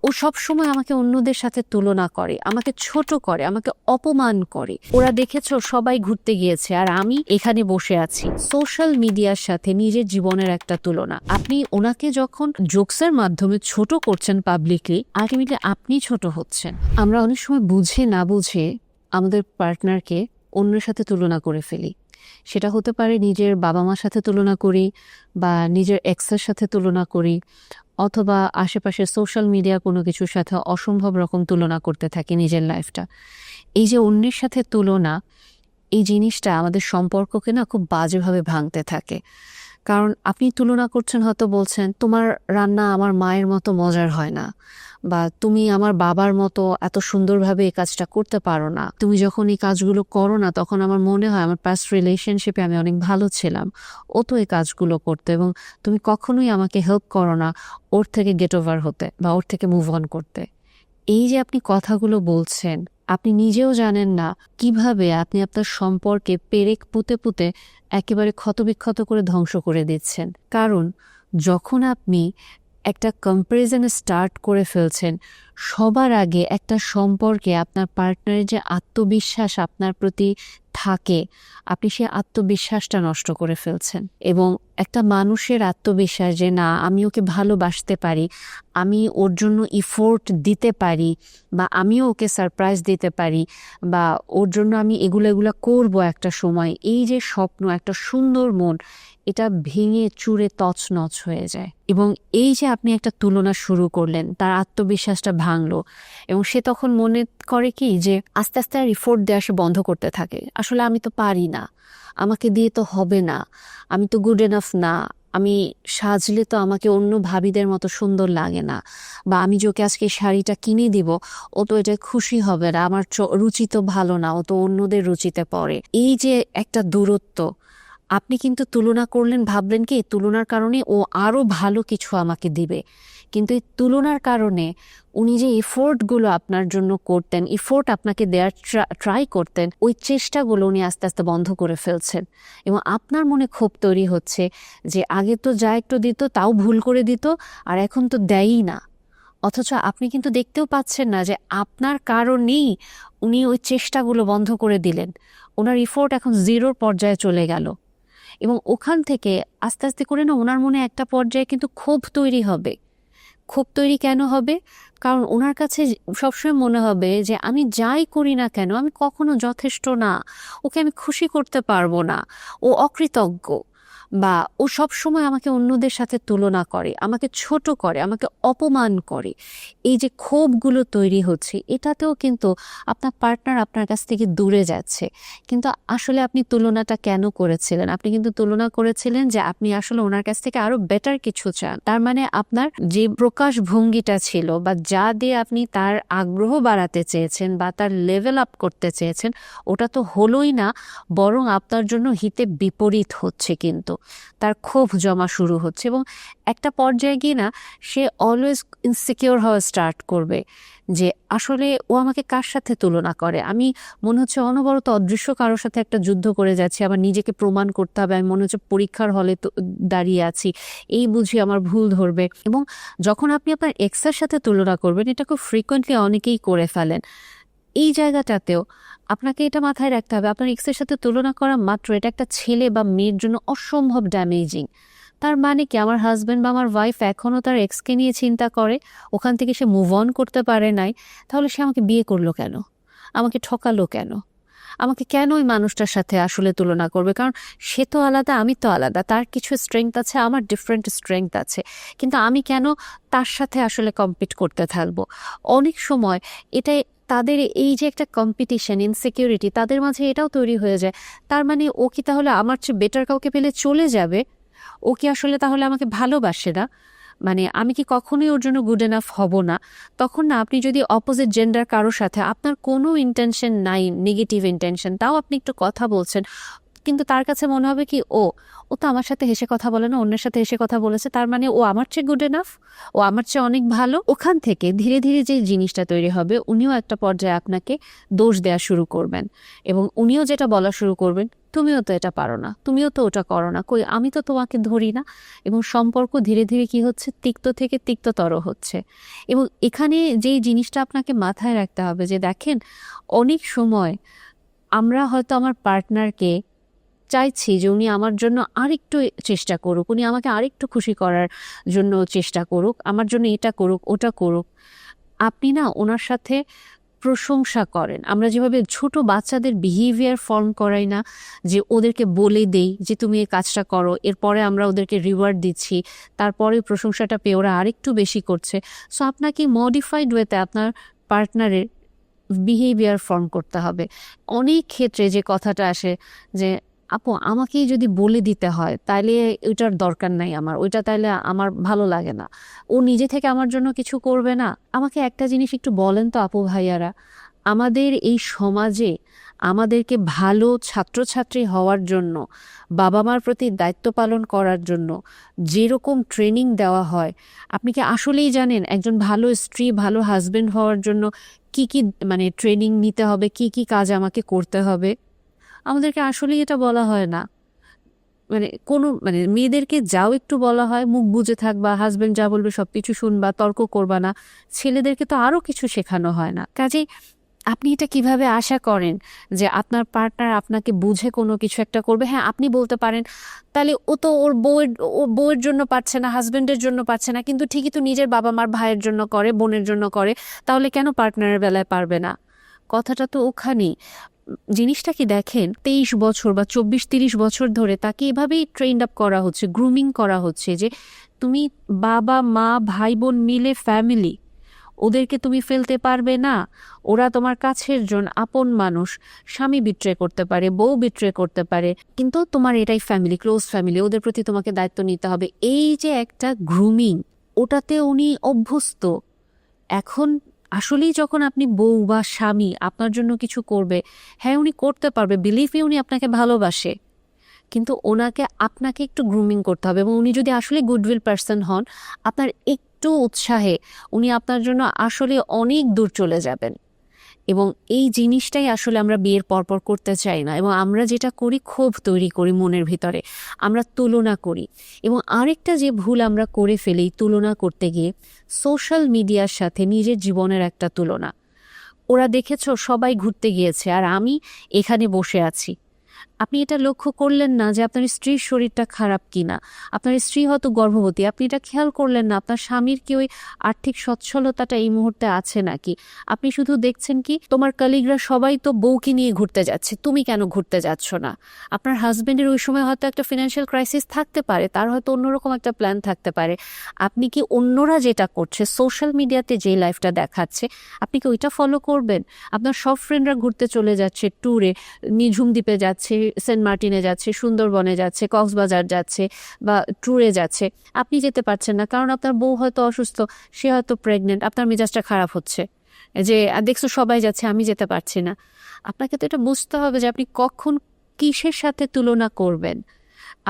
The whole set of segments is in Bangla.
ও সব সময় আমাকে অন্যদের সাথে তুলনা করে, আমাকে ছোট করে, আমাকে অপমান করে। ওরা দেখেছো সবাই ঘুরতে গিয়েছে আর আমি এখানে বসে আছি। সোশ্যাল মিডিয়ার সাথে নিজের জীবনের একটা তুলনা। আপনি ওনাকে যখন জোকসের মাধ্যমে ছোট করছেন পাবলিকলি, আলটিমেটলি আপনি ছোট হচ্ছেন। আমরা অনেক সময় বুঝে না বুঝে আমাদের পার্টনারকে অন্যের সাথে তুলনা করে ফেলি। সেটা হতে পারে নিজের বাবা মার সাথে তুলনা করি, বা নিজের এক্সের সাথে তুলনা করি, অথবা আশেপাশে সোশ্যাল মিডিয়া কোনো কিছুর সাথে অসম্ভব রকম তুলনা করতে থাকি নিজের লাইফটা। এই যে অন্যের সাথে তুলনা, এই জিনিসটা আমাদের সম্পর্ককে না খুব বাজেভাবে ভাঙতে থাকে। কারণ আপনি তুলনা করছেন, হয়তো বলছেন তোমার রান্না আমার মায়ের মতো মজার হয় না, বা তুমি আমার বাবার মতো এত সুন্দরভাবে এই কাজটা করতে পারো না। তুমি যখন এই কাজগুলো করো না তখন আমার মনে হয় আমার পাস্ট রিলেশনশিপে আমি অনেক ভালো ছিলাম, ও তো এই কাজগুলো করতো, এবং তুমি কখনোই আমাকে হেল্প করো না ওর থেকে গেট ওভার হতে বা ওর থেকে মুভ অন করতে। এই যে আপনি কথাগুলো বলছেন, আপনি নিজেও জানেন না কিভাবে আপনি আপনার সম্পর্কে পেরেক পুঁতে পুঁতে একেবারে ক্ষতবিক্ষত করে ধ্বংস করে দিচ্ছেন। কারণ যখন আপনি একটা কম্প্যারিজনে স্টার্ট করে ফেলছেন, সবার আগে একটা সম্পর্কে আপনার পার্টনারের যে আত্মবিশ্বাস আপনার প্রতি থাকে, আপনি সেই আত্মবিশ্বাসটা নষ্ট করে ফেলছেন। এবং একটা মানুষের আত্মবিশ্বাস যে না, আমি ওকে ভালোবাসতে পারি, আমি ওর জন্য ইফোর্ট দিতে পারি, বা আমিও ওকে সারপ্রাইজ দিতে পারি, বা ওর জন্য আমি এগুলো করবো একটা সময়, এই যে স্বপ্ন, একটা সুন্দর মন, এটা ভেঙে চুরে তছনছ হয়ে যায়। এবং এই যে আপনি একটা তুলনা শুরু করলেন, তার আত্মবিশ্বাসটা ভাঙলো, এবং সে তখন মনে করে কি যে আস্তে আস্তে আর ইফোর্ট দেওয়া সে বন্ধ করতে থাকে। আসলে আমি তো পারি না, আমাকে দিয়ে তো হবে না, আমি তো গুড এনাফ না, আমি সাজলে তো আমাকে অন্য ভাবিদের মতো সুন্দর লাগে না, বা আমি যে ওকে আজকে শাড়িটা কিনে দিব ও তো এটা খুশি হবে না, আমার রুচি তো ভালো না, ও তো অন্যদের রুচিতে পড়ে। এই যে একটা দূরত্ব, আপনি কিন্তু তুলনা করলেন, ভাবলেন কি তুলনার কারণে ও আরো ভালো কিছু আমাকে দিবে, কিন্তু এই তুলনার কারণে উনি যে এফোর্টগুলো আপনার জন্য করতেন, এফোর্ট আপনাকে দেওয়ার ট্রাই করতেন, ওই চেষ্টাগুলো উনি আস্তে আস্তে বন্ধ করে ফেলছেন। এবং আপনার মনে ক্ষোভ তৈরি হচ্ছে যে আগে তো যা একটু দিত তাও ভুল করে দিত, আর এখন তো দেয়ই না। অথচ আপনি কিন্তু দেখতেও পাচ্ছেন না যে আপনার কারণেই উনি ওই চেষ্টাগুলো বন্ধ করে দিলেন। ওনার এফোর্ট এখন জিরোর পর্যায়ে চলে গেল, এবং ওখান থেকে আস্তে আস্তে করে না ওনার মনে একটা পর্যায়ে কিন্তু ক্ষোভ তৈরি হবে। ক্ষোভ তৈরি কেন হবে? কারণ ওনার কাছে সবসময় মনে হবে যে আমি যাই করি না কেন আমি কখনো যথেষ্ট না, ওকে আমি খুশি করতে পারবো না, ও অকৃতজ্ঞ, বা ও সব সময় আমাকে অন্যদের সাথে তুলনা করে, আমাকে ছোট করে, আমাকে অপমান করে। এই যে ক্ষোভগুলো তৈরি হচ্ছে, এটাতেও কিন্তু আপনার পার্টনার আপনার কাছ থেকে দূরে যাচ্ছে। কিন্তু আসলে আপনি তুলনাটা কেন করেছিলেন? আপনি কিন্তু তুলনা করেছিলেন যে আপনি আসলে ওনার কাছ থেকে আরো বেটার কিছু চান। তার মানে আপনার যে প্রকাশ ভঙ্গিটা ছিল, বা যা দিয়ে আপনি তার আগ্রহ বাড়াতে চেয়েছেন বা তার লেভেল আপ করতে চেয়েছেন, ওটা তো হলোই না, বরং আপনার জন্য হিতে বিপরীত হচ্ছে। কিন্তু তার ক্ষোভ জমা শুরু হচ্ছে, এবং একটা পর্যায়ে গিয়ে না সে অলওয়েজ ইনসিকিউর হওয়া স্টার্ট করবে যে আসলে ও আমাকে কার সাথে তুলনা করে। আমি মনে হচ্ছে অনবরত অদৃশ্য কারোর সাথে একটা যুদ্ধ করে যাচ্ছি, আবার নিজেকে প্রমাণ করতে হবে, আমি মনে হচ্ছে পরীক্ষার হলে দাঁড়িয়ে আছি, এই বুঝি আমার ভুল ধরবে। এবং যখন আপনি আপনার এক্সের সাথে তুলনা করবেন, এটা খুব ফ্রিকোয়েন্টলি অনেকেই করে ফেলেন, এই জায়গাটাতেও আপনাকে এটা মাথায় রাখতে হবে, আপনার এক্সের সাথে তুলনা করা মাত্র এটা একটা ছেলে বা মেয়ের জন্য অসম্ভব ড্যামেজিং। তার মানে কি আমার হাজব্যান্ড বা আমার ওয়াইফ এখনও তার এক্সকে নিয়ে চিন্তা করে, ওখান থেকে সে মুভ অন করতে পারে নাই, তাহলে সে আমাকে বিয়ে করলো কেন? আমাকে ঠকালো কেন? আমাকে কেন ওই মানুষটার সাথে আসলে তুলনা করবে? কারণ সে তো আলাদা, আমি তো আলাদা, তার কিছু স্ট্রেংথ আছে, আমার ডিফারেন্ট স্ট্রেংথ আছে, কিন্তু আমি কেন তার সাথে আসলে কম্পিট করতে থাকবো? অনেক সময় এটাই তাদের এই যে একটা কম্পিটিশন, ইনসিকিউরিটি তাদের মাঝে এটাও তৈরি হয়ে যায়। তার মানে ও কি তাহলে আমার চেয়ে বেটার কাউকে পেলে চলে যাবে? ও কি আসলে তাহলে আমাকে ভালোবাসে না? মানে আমি কি কখনোই ওর জন্য গুড এনাফ হব না? তখন না আপনি যদি অপোজিট জেন্ডার কারোর সাথে, আপনার কোনো ইন্টেনশন নাই, নেগেটিভ ইন্টেনশন, তাও আপনি একটু কথা বলছেন, কিন্তু তার কাছে মনে হবে কি ও ও তো আমার সাথে হেসে কথা বলে না, অন্যের সাথে হেসে কথা বলেছে, তার মানে ও আমার চেয়ে গুড এনাফ, ও আমার চেয়ে অনেক ভালো। ওখান থেকে ধীরে ধীরে যে জিনিসটা তৈরি হবে, উনিও একটা পর্যায়ে আপনাকে দোষ দেওয়া শুরু করবেন, এবং উনিও যেটা বলা শুরু করবেন, তুমিও তো এটা পারো না, তুমিও তো ওটা করো না, কই আমি তো তোমাকে ধরি না। এবং সম্পর্ক ধীরে ধীরে কি হচ্ছে, তিক্ত থেকে তিক্ততর হচ্ছে। এবং এখানে যেই জিনিসটা আপনাকে মাথায় রাখতে হবে যে দেখেন, অনেক সময় আমরা হয়তো আমার পার্টনারকে চাইছি যে উনি আমার জন্য আরেকটু চেষ্টা করুক, উনি আমাকে আরেকটু খুশি করার জন্য চেষ্টা করুক, আমার জন্য এটা করুক ওটা করুক। আপনি না ওনার সাথে প্রশংসা করেন। আমরা যেভাবে ছোট বাচ্চাদের বিহেভিয়ার ফর্ম করাই না, যে ওদেরকে বলে দেই যে তুমি এই কাজটা করো, এরপরে আমরা ওদেরকে রিওয়ার্ড দিচ্ছি, তারপরে প্রশংসাটা পেয়ে ওরা আরেকটু বেশি করছে। সো আপনাকে মডিফাইড ওয়েতে আপনার পার্টনারের বিহেভিয়ার ফর্ম করতে হবে। অনেক ক্ষেত্রে যে কথাটা আসে যে আপু আমাকেই যদি বলে দিতে হয় তাইলে ওইটার দরকার নাই, আমার ওইটা তাইলে আমার ভালো লাগে না, ও নিজে থেকে আমার জন্য কিছু করবে না। আমাকে একটা জিনিস একটু বলেন তো আপু ভাইয়ারা, আমাদের এই সমাজে আমাদেরকে ভালো ছাত্রছাত্রী হওয়ার জন্য, বাবা মার প্রতি দায়িত্ব পালন করার জন্য যেরকম ট্রেনিং দেওয়া হয়, আপনি কি আসলেই জানেন একজন ভালো স্ত্রী ভালো হাজবেন্ড হওয়ার জন্য কি কি মানে ট্রেনিং নিতে হবে, কি কি কাজ আমাকে করতে হবে? আমাদেরকে আসলেই এটা বলা হয় না। মানে মেয়েদেরকে যাও একটু বলা হয় মুখ বুজে থাকবা, হাজবেন্ড যা বলবে সবকিছু শুনবা, তর্ক করবা না। ছেলেদেরকে তো আরো কিছু শেখানো হয় না। কাজেই আপনি এটা কিভাবে আশা করেন যে আপনার পার্টনার আপনাকে বুঝে কোনো কিছু একটা করবে? হ্যাঁ, আপনি বলতে পারেন তাহলে ও তো ওর বউয়ের জন্য পারছে না, হাজবেন্ডের জন্য পারছে না, কিন্তু ঠিকই তো নিজের বাবা মার ভাইয়ের জন্য করে, বোনের জন্য করে, তাহলে কেন পার্টনারের বেলায় পারবে না? কথাটা তো ওখানেই। জিনিসটা কি দেখেন, 23 বছর বা 24-30 বছর ধরে তাকে এভাবেই ট্রেন্ড আপ করা হচ্ছে, গ্রুমিং করা হচ্ছে যে তুমি বাবা মা ভাই বোন মিলে ফ্যামিলি, ওদেরকে তুমি ফেলতে পারবে না, ওরা তোমার কাছের জন, আপন মানুষ। স্বামী বিট্রে করতে পারে, বউ বিট্রে করতে পারে, কিন্তু তোমার এটাই ফ্যামিলি, ক্লোজ ফ্যামিলি, ওদের প্রতি তোমাকে দায়িত্ব নিতে হবে। এই যে একটা গ্রুমিং, ওটাতে উনি অভ্যস্ত। এখন আসলেই যখন আপনি বউ বা স্বামী আপনার জন্য কিছু করবে, হ্যাঁ উনি করতে পারবে, বিলিভে উনি আপনাকে ভালোবাসে, কিন্তু আপনাকে একটু গ্রুমিং করতে হবে। এবং উনি যদি আসলে গুডউইল পার্সন হন, আপনার একটু উৎসাহে উনি আপনার জন্য আসলে অনেক দূর চলে যাবেন। এবং এই জিনিসটাই আসলে আমরা বিয়ের পরপর করতে চাই না। এবং আমরা যেটা করি, ক্ষোভ তৈরি করি মনের ভিতরে, আমরা তুলনা করি। এবং আরেকটা যে ভুল আমরা করে ফেলি তুলনা করতে গিয়ে, সোশ্যাল মিডিয়ার সাথে নিজের জীবনের একটা তুলনা। ওরা দেখেছো সবাই ঘুরতে গিয়েছে আর আমি এখানে বসে আছি। আপনি এটা লক্ষ্য করলেন না যে আপনার স্ত্রীর শরীরটা খারাপ কিনা, আপনার স্ত্রী হয়তো গর্ভবতী, আপনি এটা খেয়াল করলেন না আপনার স্বামীর কি ওই আর্থিক সচ্ছলতাটা এই মুহূর্তে আছে নাকি। আপনি শুধু দেখছেন কি তোমার কলিগরা সবাই তো বউকে নিয়ে ঘুরতে যাচ্ছে, তুমি কেন ঘুরতে যাচ্ছ না। আপনার হাজবেন্ডের ওই সময় হয়তো একটা ফিনান্সিয়াল ক্রাইসিস থাকতে পারে, তার হয়তো অন্যরকম একটা প্ল্যান থাকতে পারে। আপনি কি অন্যরা যেটা করছে সোশ্যাল মিডিয়াতে যে লাইফটা দেখাচ্ছে, আপনি কি ওইটা ফলো করবেন? আপনার সব ফ্রেন্ডরা ঘুরতে চলে যাচ্ছে ট্যুরে, নিঝুম দ্বীপে যাচ্ছে, সেন্ট মার্টিনে যাচ্ছে, সুন্দরবনে যাচ্ছে, কক্সবাজার যাচ্ছে বা ট্যুরে যাচ্ছে, আপনি যেতে পারছেন না কারণ আপনার বউ হয়তো অসুস্থ, সে হয়তো প্রেগনেন্ট, আপনার মেজাজটা খারাপ হচ্ছে যে দেখছো সবাই যাচ্ছে আমি যেতে পারছি না। আপনাকে তো এটা বুঝতে হবে যে আপনি কখন কিসের সাথে তুলনা করবেন।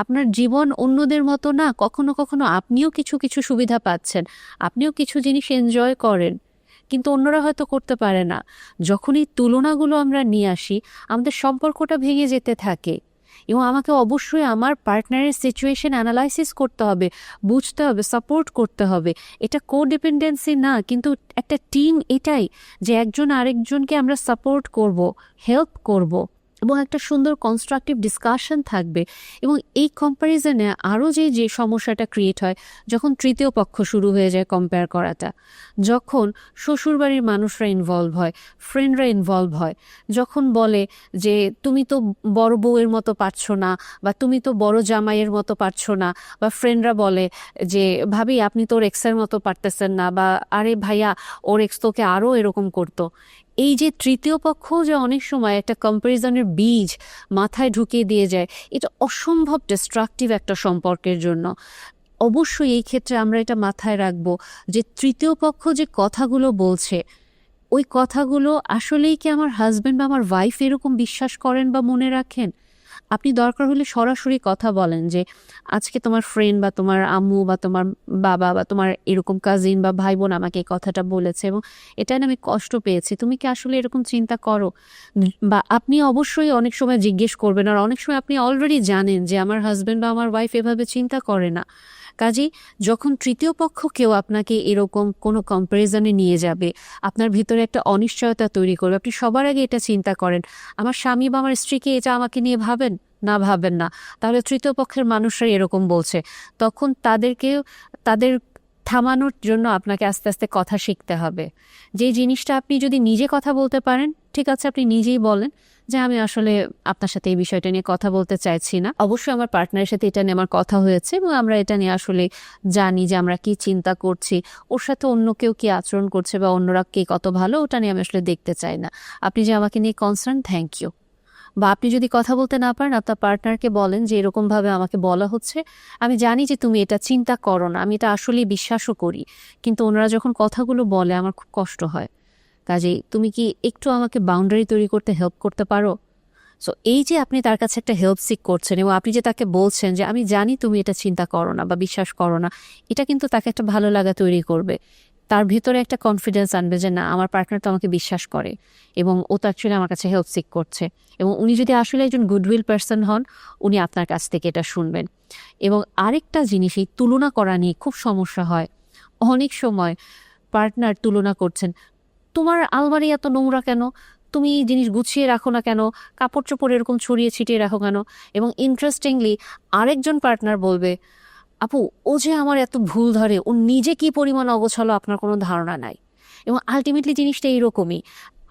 আপনার জীবন অন্যদের মতো না, কখনো কখনো আপনিও কিছু কিছু সুবিধা পাচ্ছেন, আপনিও কিছু জিনিস এনজয় করেন, কিন্তু অন্যরা হয়তো করতে পারে না। যখন এই তুলনাগুলো আমরা নিয়ে আসি, আমাদের সম্পর্কটা ভেঙে যেতে থাকে। এবং আমাকে অবশ্যই আমার পার্টনারের সিচুয়েশন অ্যানালাইসিস করতে হবে, বুঝতে হবে, সাপোর্ট করতে হবে। এটা কোডিপেন্ডেন্সি না, কিন্তু একটা টিম এটাই, যে একজন আরেকজনকে আমরা সাপোর্ট করব, হেল্প করব, এবং একটা সুন্দর কনস্ট্রাকটিভ ডিসকাশন থাকবে। এবং এই কম্প্যারিজনে আরও যে সমস্যাটা ক্রিয়েট হয়, যখন তৃতীয় পক্ষ শুরু হয়ে যায় কম্পেয়ার করাটা, যখন শ্বশুরবাড়ির মানুষরা ইনভলভ হয়, ফ্রেন্ডরা ইনভলভ হয়, যখন বলে যে তুমি তো বড় বউয়ের মতো পারছো না, বা তুমি তো বড় জামাইয়ের মতো পারছো না, বা ফ্রেন্ডরা বলে যে ভাবি আপনি তো ওর এক্সের মতো পারতেছেন না, বা আরে ভাইয়া ওর এক্স তোকে আরও এরকম করতো। এই যে তৃতীয় পক্ষ যে অনেক সময় একটা কম্প্যারিজনের বীজ মাথায় ঢুকিয়ে দিয়ে যায়, এটা অসম্ভব ডিস্ট্রাকটিভ একটা সম্পর্কের জন্য। অবশ্যই এই ক্ষেত্রে আমরা এটা মাথায় রাখবো যে তৃতীয় পক্ষ যে কথাগুলো বলছে, ওই কথাগুলো আসলেই কি আমার হাজবেন্ড বা আমার ওয়াইফ এরকম বিশ্বাস করেন বা মনে রাখেন? আপনি দরকার হলে সরাসরি কথা বলেন যে আজকে তোমার ফ্রেন্ড বা তোমার আম্মু বা তোমার বাবা বা তোমার এরকম কাজিন বা ভাই বোন আমাকে এই কথাটা বলেছে এবং এটা না আমি কষ্ট পেয়েছি, তুমি কি আসলে এরকম চিন্তা করো? বা আপনি অবশ্যই অনেক সময় জিজ্ঞেস করবেন, আর অনেক সময় আপনি অলরেডি জানেন যে আমার হাজবেন্ড বা আমার ওয়াইফ এভাবে চিন্তা করে না। কাজেই যখন তৃতীয় পক্ষ কেউ আপনাকে এরকম কোনো কম্প্যারিজনে নিয়ে যাবে, আপনার ভিতরে একটা অনিশ্চয়তা তৈরি করবে, আপনি সবার আগে এটা চিন্তা করেন আমার স্বামী বা আমার স্ত্রীকে এটা আমাকে নিয়ে ভাবেন না, ভাবেন না, তাহলে তৃতীয় পক্ষের মানুষরাই এরকম বলছে। তখন তাদের থামানোর জন্য আপনাকে আস্তে আস্তে কথা শিখতে হবে। যে জিনিসটা আপনি যদি নিজে কথা বলতে পারেন, ঠিক আছে, আপনি নিজেই বলেন যে আমি আসলে আপনার সাথে এই বিষয়টা নিয়ে কথা বলতে চাইছি না। অবশ্যই আমার পার্টনারের সাথে এটা নিয়ে আমার কথা হয়েছে এবং আমরা এটা নিয়ে আসলে জানি যে আমরা কি চিন্তা করছি, ওর সাথে অন্য কেউ কি আচরণ করছে বা অন্যরা কে কত ভালো, ওটা নিয়ে আমি আসলে দেখতে চাই না। আপনি যে আমাকে নিয়ে কনসার্ন, থ্যাংক ইউ। বা আপনি যদি কথা বলতে না পারেন, আপনার পার্টনারকে বলেন যে এরকমভাবে আমাকে বলা হচ্ছে, আমি জানি যে তুমি এটা চিন্তা করো না, আমি এটা আসলেই বিশ্বাসও করি, কিন্তু ওনারা যখন কথাগুলো বলে আমার খুব কষ্ট হয়। কাজেই তুমি কি একটু আমাকে বাউন্ডারি তৈরি করতে হেল্প করতে পারো? সো এই যে আপনি তার কাছে একটা হেল্প সিক করছেন এবং আপনি যে তাকে বলছেন যে আমি জানি তুমি এটা চিন্তা করো না বা বিশ্বাস করো না, এটা কিন্তু তাকে একটা ভালো লাগা তৈরি করবে। তার ভিতরে একটা কনফিডেন্স আনবে যে না, আমার পার্টনার তো আমাকে বিশ্বাস করে এবং ও তো অ্যাকচুয়ালি আমার কাছে হেল্প সিক করছে। এবং উনি যদি আসলে একজন গুডউইল পার্সন হন, উনি আপনার কাছ থেকে এটা শুনবেন। এবং আরেকটা জিনিস, এই তুলনা করা নিয়ে খুব সমস্যা হয়। অনেক সময় পার্টনার তুলনা করছেন, তোমার আলমারি এত নোংরা কেন, তুমি এই জিনিস গুছিয়ে রাখো না কেন, কাপড় চোপড় এরকম ছড়িয়ে ছিটিয়ে রাখো কেন? এবং ইন্টারেস্টিংলি আরেকজন পার্টনার বলবে, আপু ও যে আমার এত ভুল ধরে, ও নিজে কি পরিমাণ অগোছালো আপনার কোনো ধারণা নাই। এবং আলটিমেটলি জিনিসটা এইরকমই,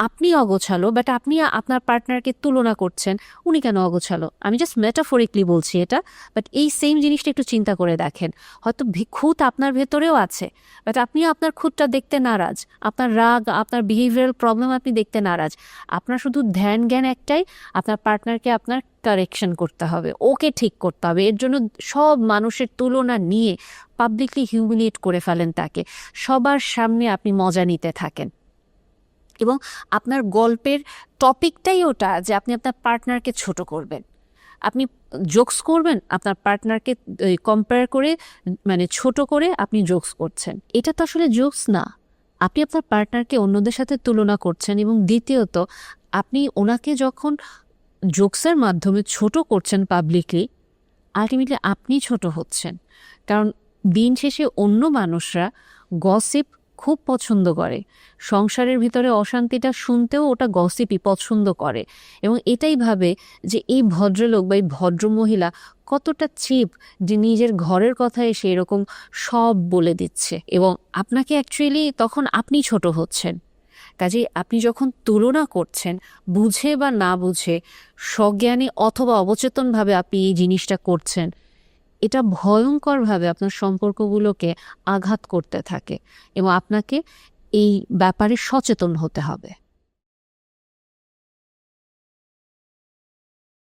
আপনি অগোছালো বাট আপনি আপনার পার্টনারকে তুলনা করছেন উনি কেন অগোছালো। আমি জাস্ট মেটাফরিকলি বলছি এটা, বাট এই সেম জিনিসটা একটু চিন্তা করে দেখেন, হয়তো খুঁত আপনার ভেতরেও আছে, বাট আপনিও আপনার খুঁতটা দেখতে নারাজ, আপনার রাগ, আপনার বিহেভিয়ারাল প্রবলেম আপনি দেখতে নারাজ। আপনার শুধু ধ্যান জ্ঞান একটাই, আপনার পার্টনারকে আপনার কারেকশন করতে হবে, ওকে ঠিক করতে হবে। এর জন্য সব মানুষের তুলনা নিয়ে পাবলিকলি হিউমিলিয়েট করে ফেলেন তাকে, সবার সামনে আপনি মজা নিতে থাকেন। এবং আপনার গল্পের টপিকটাই ওটা যে আপনি আপনার পার্টনারকে ছোট করবেন, আপনি জোকস করবেন, আপনার পার্টনারকে কম্পেয়ার করে, মানে ছোট করে আপনি জোকস করছেন। এটা তো আসলে জোকস না, আপনি আপনার পার্টনারকে অন্যদের সাথে তুলনা করছেন। এবং দ্বিতীয়ত, আপনি ওনাকে যখন জোকসের মাধ্যমে ছোট করছেন পাবলিকলি, আলটিমেটলি আপনি ছোট হচ্ছেন। কারণ দিন শেষে অন্য মানুষরা গসিপ খুব পছন্দ করে, সংসারের ভিতরে অশান্তিটা শুনতেও ওটা গসিপই পছন্দ করে। এবং এটাই ভাবে যে এই ভদ্রলোক বা এই ভদ্রমহিলা কতটা চিপ যে নিজের ঘরের কথা এসে এরকম সব বলে দিচ্ছে। এবং আপনাকে অ্যাকচুয়ালি তখন আপনি ছোট হচ্ছেন। কাজেই আপনি যখন তুলনা করছেন, বুঝে বা না বুঝে, সজ্ঞানী অথবা অবচেতনভাবে আপনি এই জিনিসটা করছেন, এটা ভয়ঙ্করভাবে আপনার সম্পর্কগুলোকে আঘাত করতে থাকে এবং আপনাকে এই ব্যাপারে সচেতন হতে হবে।